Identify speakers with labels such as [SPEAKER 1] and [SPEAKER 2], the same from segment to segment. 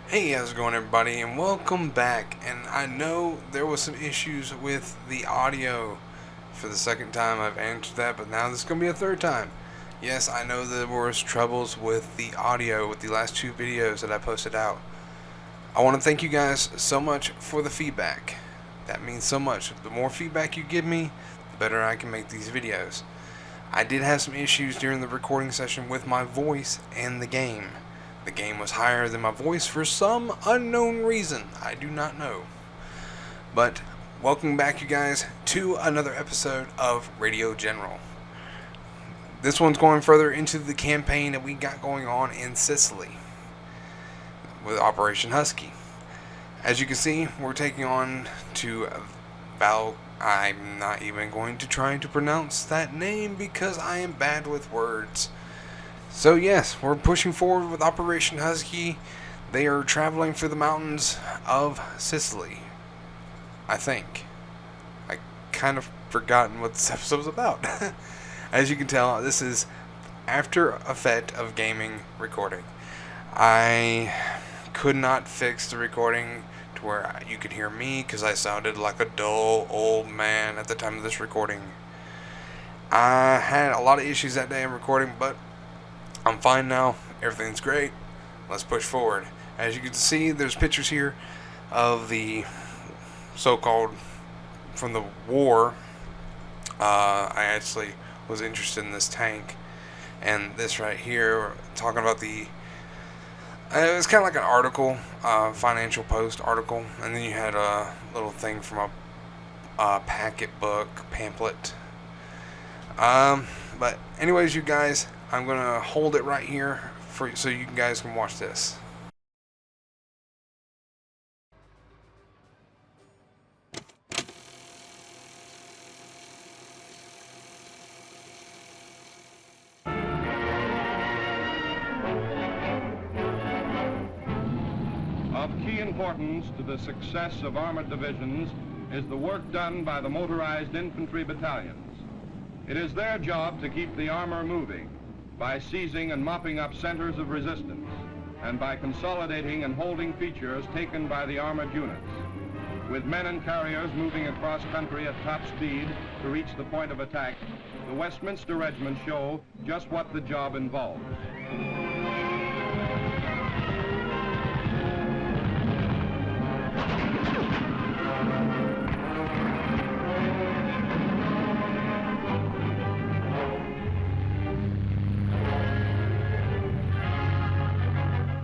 [SPEAKER 1] Hey, how's it going, everybody, and welcome back. And I know there was some issues with the audio for the second time I've answered that, but now this is going to be a third time. Yes, I know there was troubles with the audio with the last two videos that I posted out. I want to thank you guys so much for the feedback. That means so much. The more feedback you give me, the better I can make these videos. I did have some issues during the recording session with my voice and the game. The game was higher than my voice for some unknown reason. I do not know. But welcome back, you guys, to another episode of Radio General. This one's going further into the campaign that we got going on in Sicily with Operation Husky. As you can see, we're taking on to Val. I'm not even going to try to pronounce that name because I am bad with words. So yes, we're pushing forward with Operation Husky. They are traveling through the mountains of Sicily. I think. I kind of forgotten what this episode was about. As you can tell, this is after effect of gaming recording. I could not fix the recording to where you could hear me because I sounded like a dull old man at the time of this recording. I had a lot of issues that day in recording, but I'm fine now. Everything's great. Let's push forward. As you can see, there's pictures here of the so-called from the war. I actually was interested in this tank, and this right here talking about the. It was kind of like an article, Financial Post article, and then you had a little thing from a packet book pamphlet. But anyways, you guys, I'm gonna hold it right here for so you guys can watch this.
[SPEAKER 2] Of key importance to the success of armored divisions is the work done by the motorized infantry battalions. It is their job to keep the armor moving by seizing and mopping up centers of resistance and by consolidating and holding features taken by the armored units. With men and carriers moving across country at top speed to reach the point of attack, the Westminster Regiment show just what the job involves.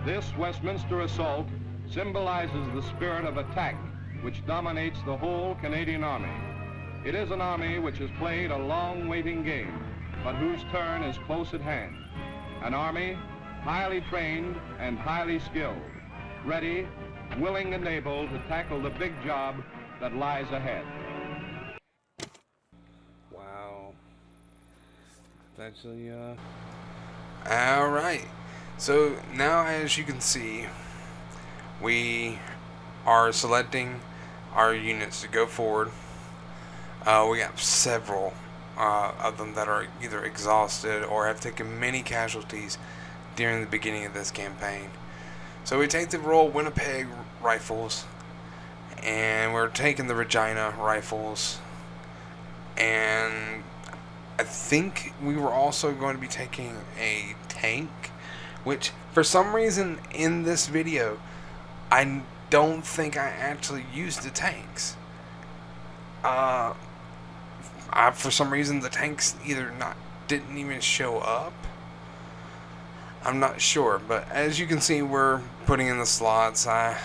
[SPEAKER 2] This Westminster assault symbolizes the spirit of attack which dominates the whole Canadian Army. It is an army which has played a long waiting game, but whose turn is close at hand. An army highly trained and highly skilled, ready, willing and able to tackle the big job that lies ahead.
[SPEAKER 1] Wow. Actually, all right. So now, as you can see, we are selecting our units to go forward. We got several of them that are either exhausted or have taken many casualties during the beginning of this campaign. So we take the Royal Winnipeg rifles, and we're taking the Regina rifles, and I think we were also going to be taking a tank, which for some reason in this video I don't think I actually used the tanks. For some reason the tanks either didn't even show up. I'm not sure, but as you can see, we're putting in the slots. I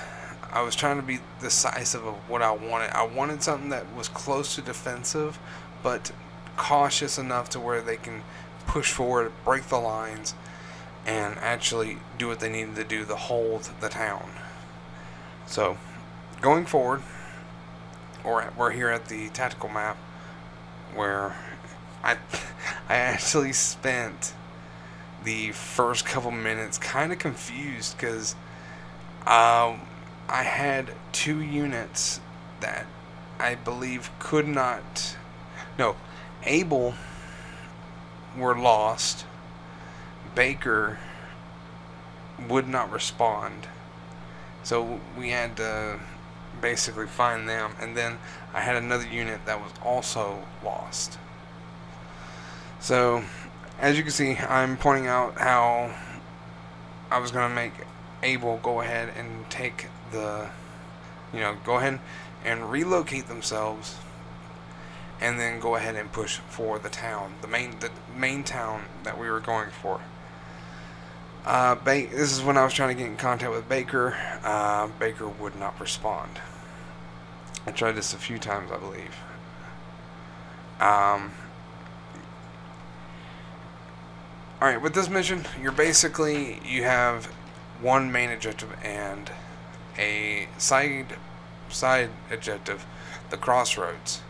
[SPEAKER 1] was trying to be decisive of what I wanted. I wanted something that was close to defensive, but cautious enough to where they can push forward, break the lines, and actually do what they needed to do to hold the town. So, going forward, we're here at the tactical map, where I actually spent the first couple minutes kind of confused because I had two units that I believe could not. No, Able were lost. Baker would not respond, So we had to basically find them, and then I had another unit that was also lost. So as you can see, I'm pointing out how I was going to make Able go ahead and take the, go ahead and relocate themselves, and then go ahead and push for the town, the main town that we were going for. This is when I was trying to get in contact with Baker. Baker would not respond. I tried this a few times, I believe. Alright, with this mission, you have one main objective and a side objective, the crossroads.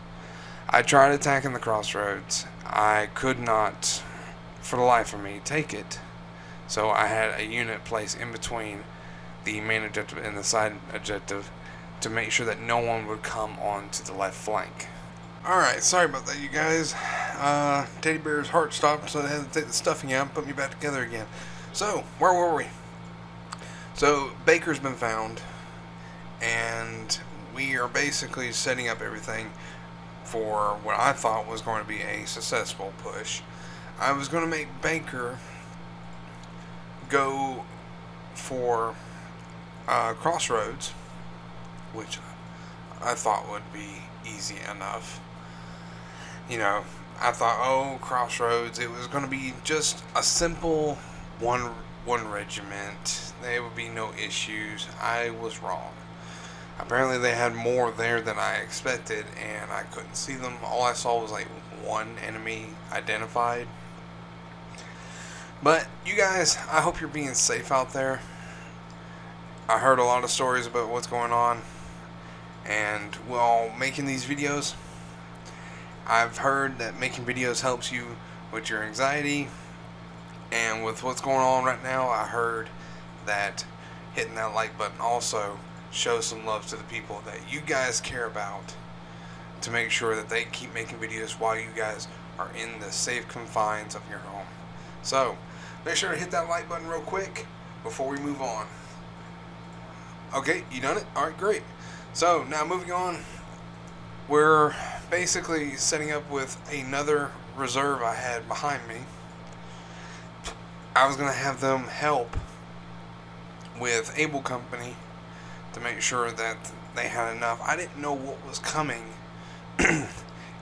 [SPEAKER 1] I tried attacking the crossroads. I could not, for the life of me, take it. So I had a unit placed in between the main objective and the side objective to make sure that no one would come onto the left flank. Alright, sorry about that, you guys. Teddy Bear's heart stopped, so I had to take the stuffing out and put me back together again. So, where were we? So, Baker's been found, and we are basically setting up everything for what I thought was going to be a successful push. I was going to make Baker go for Crossroads, which I thought would be easy enough. I thought, Crossroads, it was going to be just a simple one regiment. There would be no issues. I was wrong. Apparently they had more there than I expected, and I couldn't see them. All I saw was like one enemy identified. But you guys, I hope you're being safe out there. I heard a lot of stories about what's going on, and while making these videos, I've heard that making videos helps you with your anxiety, and with what's going on right now, I heard that hitting that like button also shows some love to the people that you guys care about, to make sure that they keep making videos while you guys are in the safe confines of your home. So make sure to hit that like button real quick before we move on. Okay, you done it? Alright, great. So now moving on, we're basically setting up with another reserve I had behind me. I was going to have them help with Able Company to make sure that they had enough. I didn't know what was coming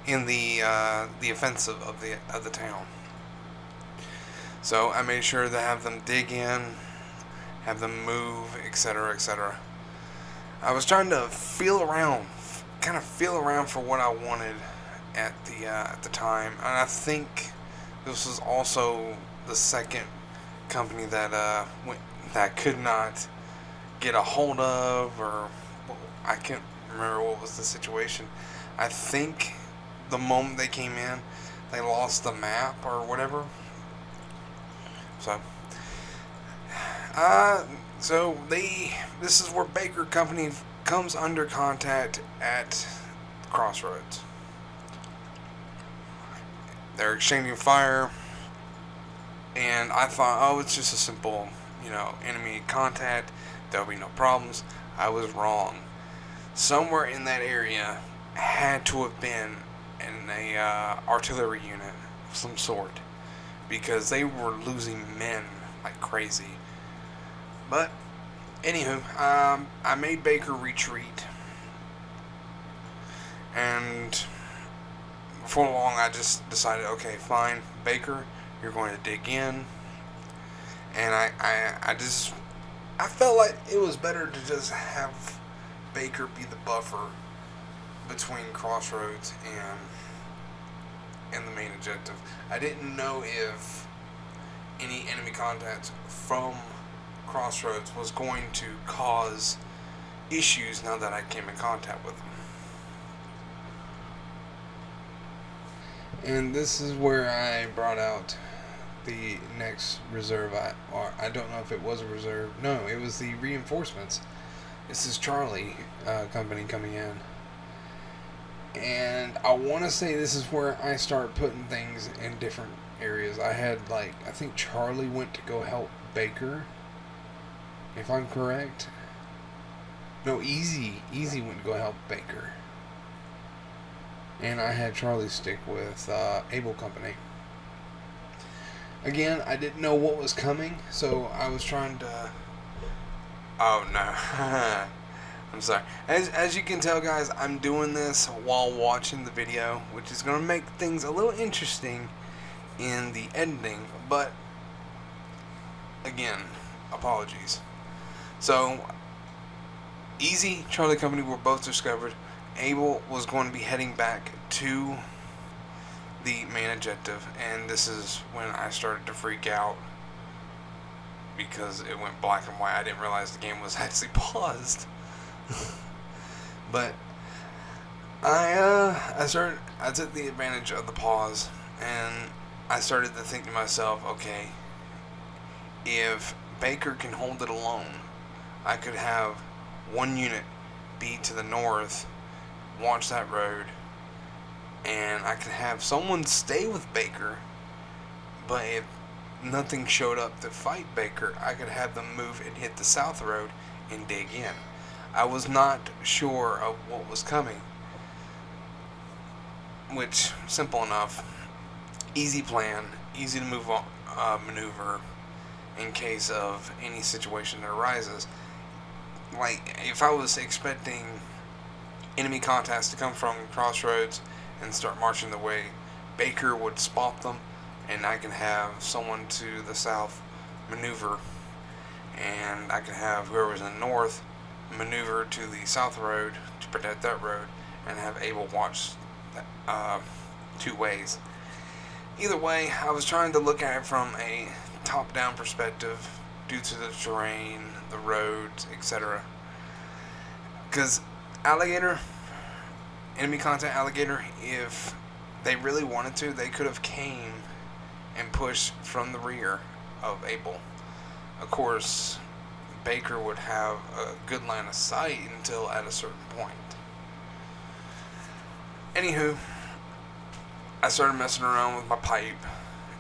[SPEAKER 1] in the offensive of the town. So I made sure to have them dig in, have them move, etc., etc. I was trying to feel around for what I wanted at the time, and I think this was also the second company that that could not get a hold of, or I can't remember what was the situation. I think the moment they came in, they lost the map or whatever. So this is where Baker Company comes under contact at Crossroads. They're exchanging fire, and I thought, it's just a simple, enemy contact. There'll be no problems. I was wrong. Somewhere in that area had to have been in a artillery unit of some sort, because they were losing men like crazy. But anywho, I made Baker retreat, and before long I just decided, okay, fine, Baker, you're going to dig in. And I felt like it was better to just have Baker be the buffer between Crossroads and the main objective. I didn't know if any enemy contacts from Crossroads was going to cause issues now that I came in contact with them. And this is where I brought out the next reserve. I don't know if it was a reserve. No, it was the reinforcements. This is Charlie Company coming in. And I want to say this is where I start putting things in different areas. I think Charlie went to go help Baker, if I'm correct. No, Easy went to go help Baker. And I had Charlie stick with Able Company. Again, I didn't know what was coming, so I was trying to... Oh, no. I'm sorry. As you can tell, guys, I'm doing this while watching the video, which is going to make things a little interesting in the editing, but again, apologies. So, Easy, Charlie Company were both discovered. Able was going to be heading back to the main objective, and this is when I started to freak out because it went black and white. I didn't realize the game was actually paused. But I took the advantage of the pause, and I started to think to myself, okay, if Baker can hold it alone, I could have one unit be to the north, watch that road, and I could have someone stay with Baker, but if nothing showed up to fight Baker, I could have them move and hit the south road and dig in. I was not sure of what was coming, which, simple enough, easy plan, easy to move on, maneuver in case of any situation that arises. Like, if I was expecting enemy contacts to come from crossroads and start marching the way, Baker would spot them, and I can have someone to the south maneuver, and I can have whoever's in the north maneuver to the south road to protect that road, and have Able watch two ways. Either way, I was trying to look at it from a top-down perspective due to the terrain, the roads, etc. Because enemy contact Alligator, if they really wanted to, they could have came and pushed from the rear of Able. Of course, Baker would have a good line of sight until at a certain point. Anywho, I started messing around with my pipe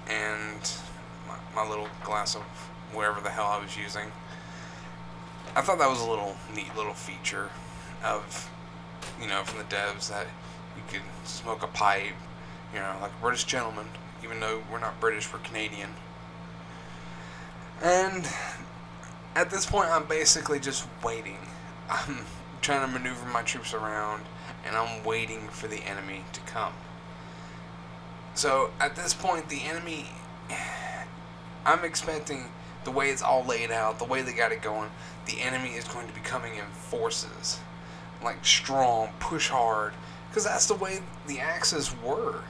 [SPEAKER 1] and my little glass of whatever the hell I was using. I thought that was a little neat little feature of, from the devs, that you could smoke a pipe, like a British gentleman, even though we're not British, we're Canadian. And at this point, I'm basically just waiting. I'm trying to maneuver my troops around, and I'm waiting for the enemy to come. So, at this point, the enemy, I'm expecting, the way it's all laid out, the way they got it going, the enemy is going to be coming in forces. Like, strong, push hard, because that's the way the Axis were.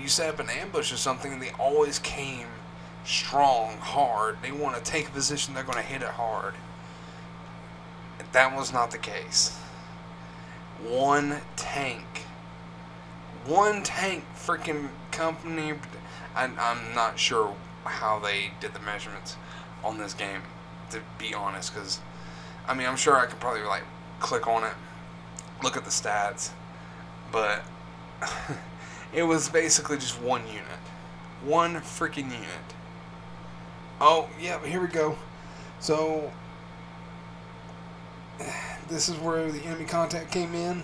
[SPEAKER 1] You set up an ambush or something, and they always came strong, hard. They want to take a position, they're going to hit it hard. That was not the case. One tank freaking company. I'm not sure how they did the measurements on this game, to be honest, because I'm sure I could probably click on it, look at the stats, but it was basically just one unit. One freaking unit. Oh, yeah, here we go. So, this is where the enemy contact came in.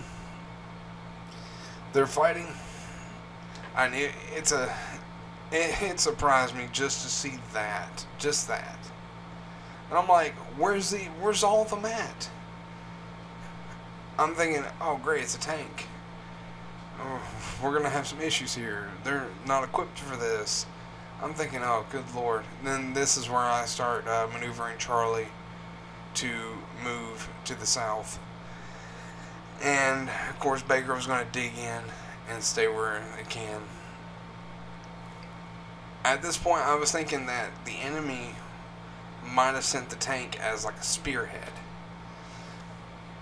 [SPEAKER 1] They're fighting. And it surprised me just to see that. Just that. And I'm like, where's all of them at? I'm thinking, oh great, it's a tank. Oh, we're going to have some issues here. They're not equipped for this. I'm thinking, oh, good lord. And then this is where I start maneuvering Charlie to move to the south. And, of course, Baker was going to dig in and stay where they can. At this point, I was thinking that the enemy might have sent the tank as like a spearhead.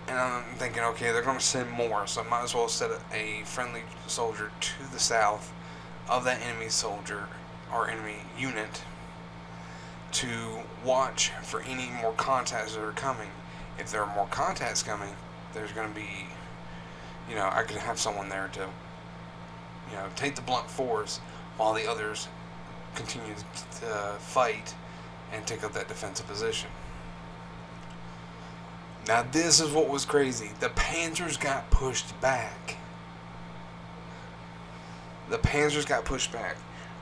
[SPEAKER 1] And I'm thinking, okay, they're going to send more, so I might as well set a friendly soldier to the south of that enemy soldier or enemy unit to watch for any more contacts that are coming. If there are more contacts coming, there's going to be, I could have someone there to, take the blunt force while the others continue to fight and take up that defensive position. Now this is what was crazy. The Panzers got pushed back.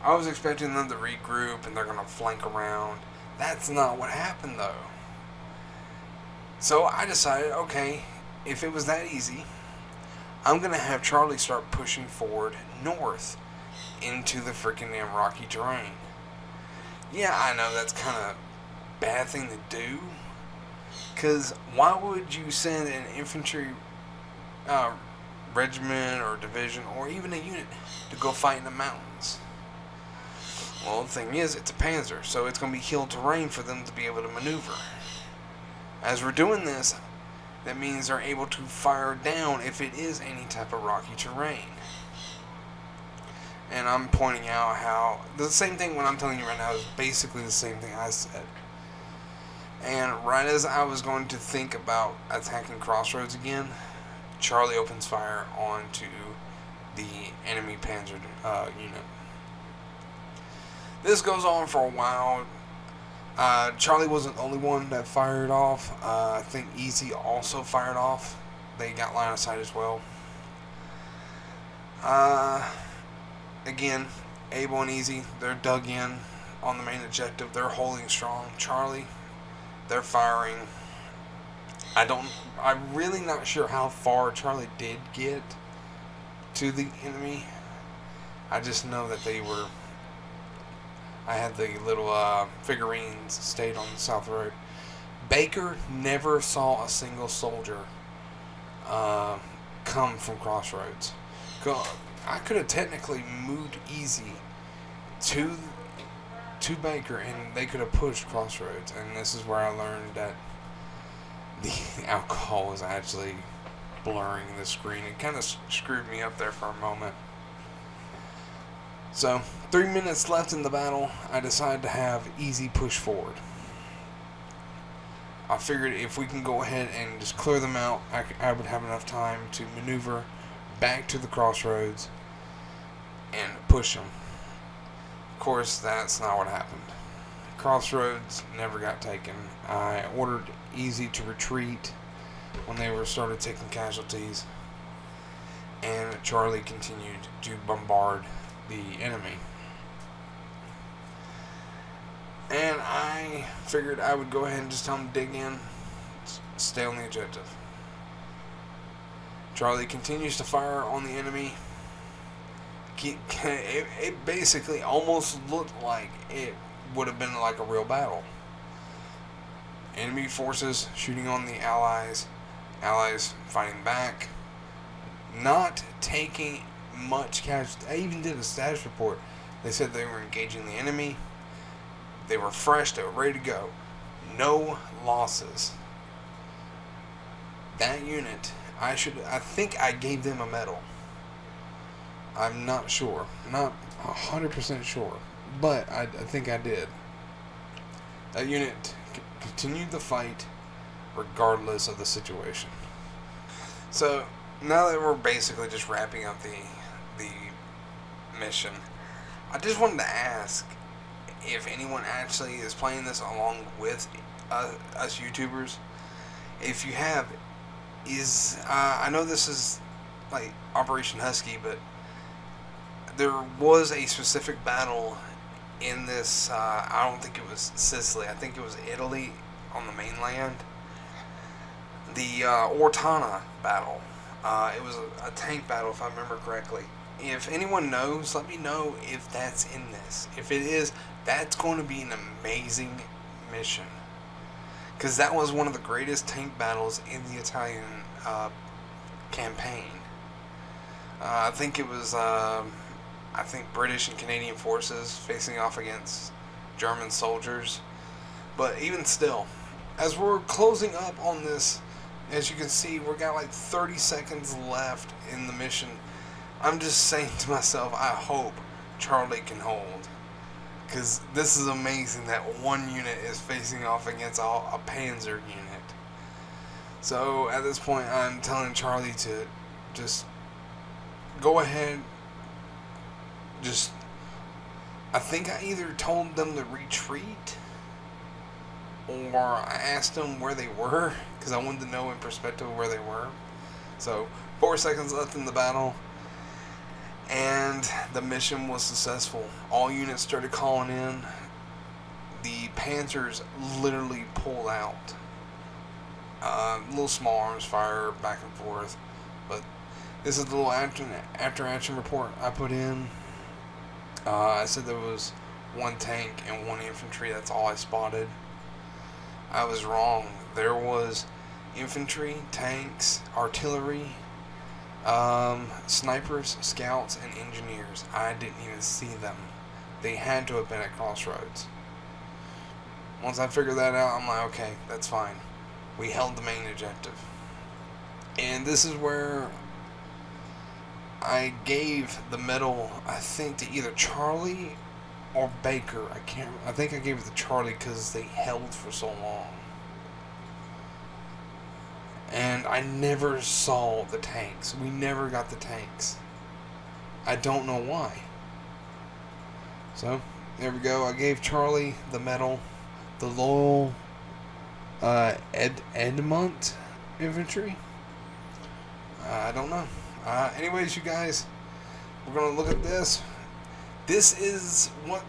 [SPEAKER 1] I was expecting them to regroup and they're going to flank around. That's not what happened though. So I decided, okay, if it was that easy, I'm going to have Charlie start pushing forward north into the freaking damn rocky terrain. Yeah, I know that's kind of bad thing to do. Because why would you send an infantry regiment or division or even a unit to go fight in the mountains? Well, the thing is, it's a panzer, so it's going to be hill terrain for them to be able to maneuver. As we're doing this, that means they're able to fire down if it is any type of rocky terrain. And I'm pointing out how the same thing what I'm telling you right now is basically the same thing I said. And right as I was going to think about attacking Crossroads again, Charlie opens fire onto the enemy panzer unit. This goes on for a while. Charlie wasn't the only one that fired off. I think Easy also fired off. They got line of sight as well. Again, Able and Easy, they're dug in on the main objective. They're holding strong. Charlie, they're firing. I'm really not sure how far Charlie did get to the enemy. I just know that I had the little figurines stayed on the South Road. Baker never saw a single soldier come from Crossroads. I could have technically moved Easy to Baker and they could have pushed Crossroads. And this is where I learned that the alcohol was actually blurring the screen. It kind of screwed me up there for a moment. So, 3 minutes left in the battle, I decided to have Easy push forward. I figured if we can go ahead and just clear them out, I would have enough time to maneuver back to the Crossroads and push them. Of course, that's not what happened. Crossroads never got taken. I ordered Easy to retreat when they started taking casualties, and Charlie continued to bombard the enemy. And I figured I would go ahead and just tell them to dig in, stay on the objective. Charlie continues to fire on the enemy. It basically almost looked like it would have been like a real battle. Enemy forces shooting on the Allies, Allies fighting back, not taking much casualty. I even did a status report. They said they were engaging the enemy. They were fresh. They were ready to go. No losses. That unit, I think I gave them a medal. I'm not sure. Not 100% sure. But I think I did. That unit continued the fight regardless of the situation. So, now that we're basically just wrapping up the mission, I just wanted to ask if anyone actually is playing this along with us YouTubers. If you have, I know this is like Operation Husky, but there was a specific battle in this, I don't think it was Sicily, I think it was Italy on the mainland. The Ortona battle. It was a tank battle, if I remember correctly. If anyone knows, let me know if that's in this. If it is, that's going to be an amazing mission. Because that was one of the greatest tank battles in the Italian campaign. I think it was, British and Canadian forces facing off against German soldiers. But even still, as we're closing up on this, as you can see, we've got like 30 seconds left in the mission. I'm just saying to myself, I hope Charlie can hold. Because this is amazing that one unit is facing off against a Panzer unit. So at this point, I'm telling Charlie to just go ahead. I think I either told them to retreat or I asked them where they were because I wanted to know in perspective where they were. So 4 seconds left in the battle, and the mission was successful. All units started calling in. The Panzers literally pulled out. Little small arms fire back and forth, but this is the little after action report I put in. I said there was 1 tank and 1 infantry. That's all I spotted. I was wrong. There was infantry, tanks, artillery, snipers, scouts, and engineers. I didn't even see them. They had to have been at Crossroads. Once I figured that out, I'm like, okay, that's fine. We held the main objective. And this is where I gave the medal, I think, to either Charlie or Baker. I think I gave it to Charlie because they held for so long. And I never saw the tanks. We never got the tanks. I don't know why. So, there we go. I gave Charlie the medal. The Loyal Edmont Infantry. I don't know. Anyways, you guys, we're going to look at this. This is what,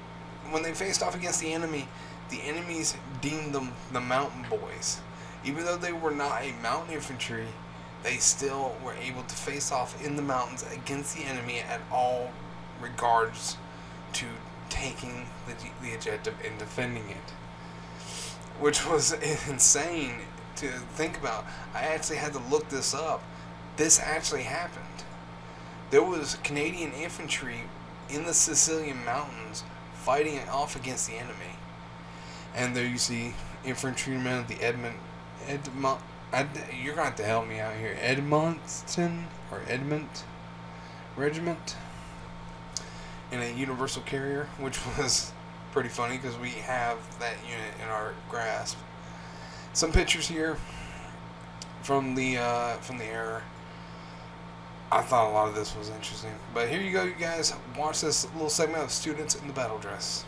[SPEAKER 1] when they faced off against the enemy, the enemies deemed them the Mountain Boys. Even though they were not a mountain infantry, they still were able to face off in the mountains against the enemy at all regards to taking the objective and defending it. Which was insane to think about. I actually had to look this up. This actually happened. There was Canadian infantry in the Sicilian mountains fighting off against the enemy. And there you see infantrymen of the Edmont, you're going to have to help me out here. Edmonton Regiment in a universal carrier, which was pretty funny because we have that unit in our grasp. Some pictures here from the air. I thought a lot of this was interesting. But here you go, you guys. Watch this little segment of students in the battle dress.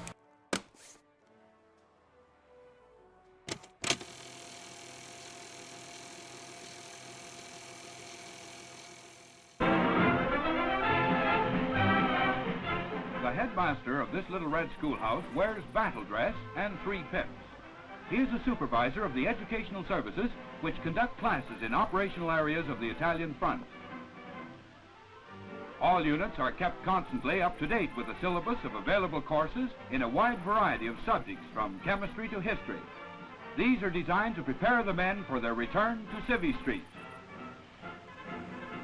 [SPEAKER 2] The headmaster of this little red schoolhouse wears battle dress and 3 pips. He is the supervisor of the educational services which conduct classes in operational areas of the Italian front. All units are kept constantly up to date with the syllabus of available courses in a wide variety of subjects from chemistry to history. These are designed to prepare the men for their return to Civvy Street.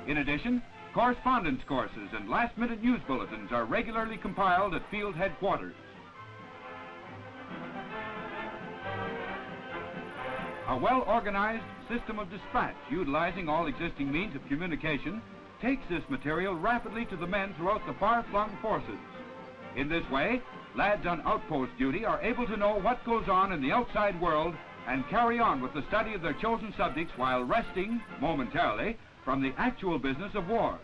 [SPEAKER 2] In addition, correspondence courses and last-minute news bulletins are regularly compiled at field headquarters. A well-organized system of dispatch, utilizing all existing means of communication, takes this material rapidly to the men throughout the far-flung forces. In this way, lads on outpost duty are able to know what goes on in the outside world and carry on with the study of their chosen subjects while resting, momentarily, from the actual business of war.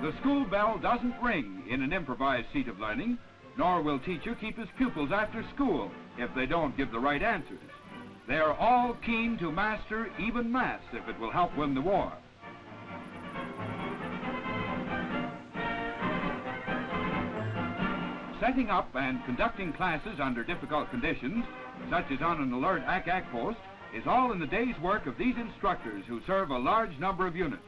[SPEAKER 2] The school bell doesn't ring in an improvised seat of learning, nor will teacher keep his pupils after school if they don't give the right answers. They are all keen to master even maths if it will help win the war. Setting up and conducting classes under difficult conditions, such as on an alert ACAC post, is all in the day's work of these instructors who serve a large number of units.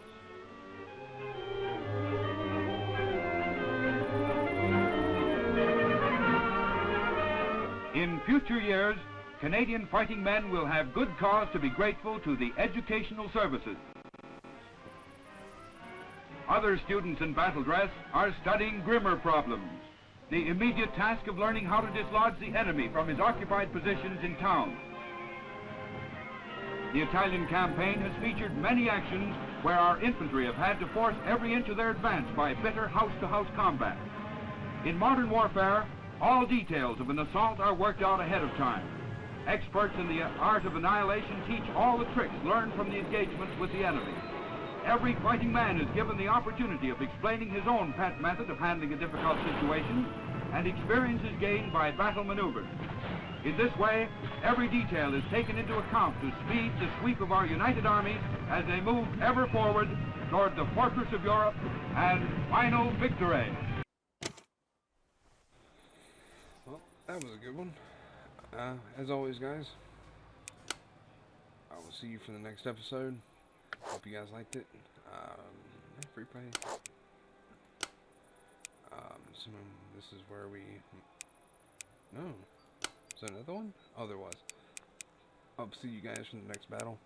[SPEAKER 2] In future years, Canadian fighting men will have good cause to be grateful to the educational services. Other students in battle dress are studying grimmer problems. The immediate task of learning how to dislodge the enemy from his occupied positions in town. The Italian campaign has featured many actions where our infantry have had to force every inch of their advance by bitter house-to-house combat. In modern warfare, all details of an assault are worked out ahead of time. Experts in the art of annihilation teach all the tricks learned from the engagements with the enemy. Every fighting man is given the opportunity of explaining his own pet method of handling a difficult situation, and experience is gained by battle maneuvers. In this way, every detail is taken into account to speed the sweep of our united armies as they move ever forward toward the fortress of Europe and final victory.
[SPEAKER 1] Well, that was a good one. As always, guys, I will see you for the next episode. Hope you guys liked it. Free play. So this is where we... No. Is there another one? Oh, there was. I'll see you guys for the next battle.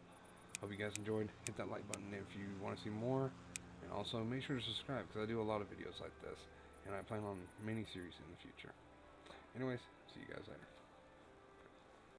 [SPEAKER 1] Hope you guys enjoyed. Hit that like button if you want to see more. And also make sure to subscribe, because I do a lot of videos like this. And I plan on mini-series in the future. Anyways, see you guys later.